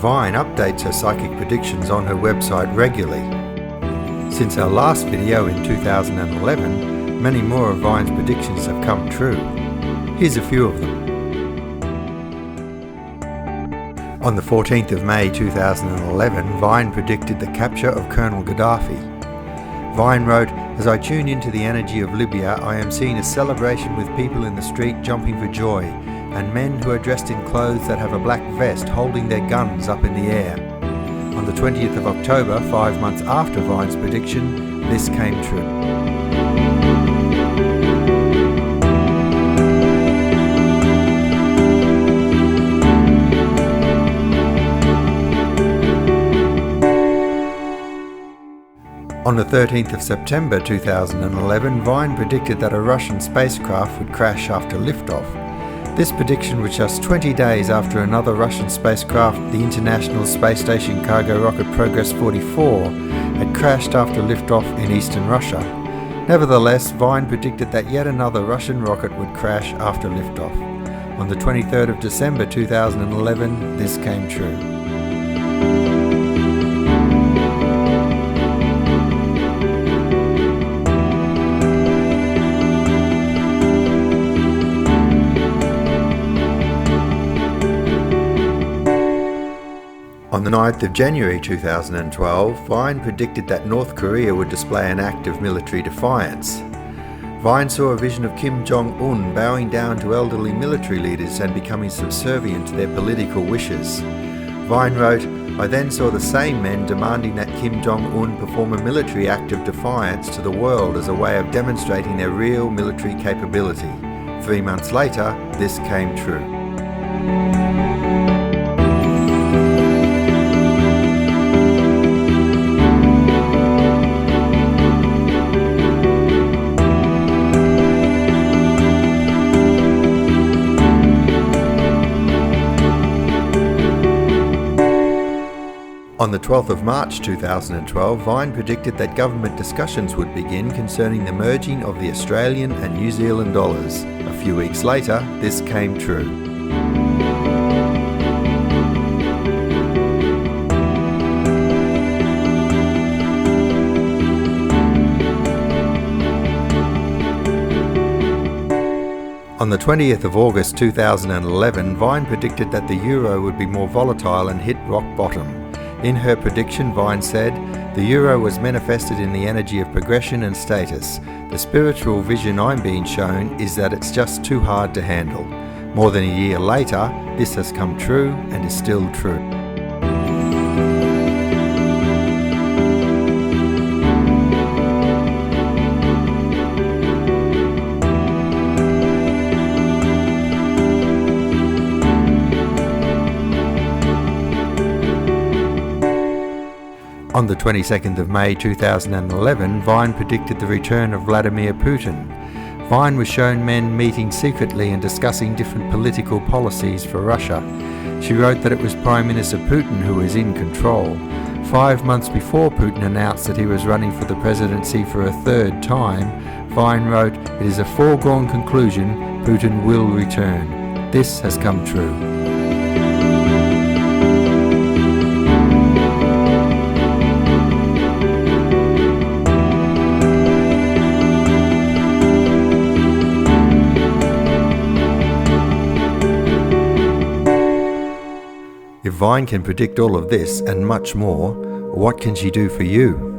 Vine updates her psychic predictions on her website regularly. Since our last video in 2011, many more of Vine's predictions have come true. Here's a few of them. On the 14th of May 2011, Vine predicted the capture of Colonel Gaddafi. Vine wrote, "As I tune into the energy of Libya, I am seeing a celebration with people in the street jumping for joy, and men who are dressed in clothes that have a black vest holding their guns up in the air." On the 20th of October, 5 months after Vine's prediction, this came true. On the 13th of September 2011, Vine predicted that a Russian spacecraft would crash after liftoff. This prediction was just 20 days after another Russian spacecraft, the International Space Station cargo rocket Progress 44, had crashed after liftoff in eastern Russia. Nevertheless, Vine predicted that yet another Russian rocket would crash after liftoff. On the 23rd of December 2011, this came true. On the 9th of January 2012, Vine predicted that North Korea would display an act of military defiance. Vine saw a vision of Kim Jong-un bowing down to elderly military leaders and becoming subservient to their political wishes. Vine wrote, "I then saw the same men demanding that Kim Jong-un perform a military act of defiance to the world as a way of demonstrating their real military capability." 3 months later, this came true. On the 12th of March 2012, Vine predicted that government discussions would begin concerning the merging of the Australian and New Zealand dollars. A few weeks later, this came true. On the 20th of August 2011, Vine predicted that the euro would be more volatile and hit rock bottom. In her prediction, Vine said, "The euro was manifested in the energy of progression and status. The spiritual vision I'm being shown is that it's just too hard to handle." More than a year later, this has come true and is still true. On the 22nd of May 2011, Vine predicted the return of Vladimir Putin. Vine was shown men meeting secretly and discussing different political policies for Russia. She wrote that it was Prime Minister Putin who was in control. 5 months before Putin announced that he was running for the presidency for a third time, Vine wrote, "It is a foregone conclusion, Putin will return." This has come true. If Vine can predict all of this and much more, what can she do for you?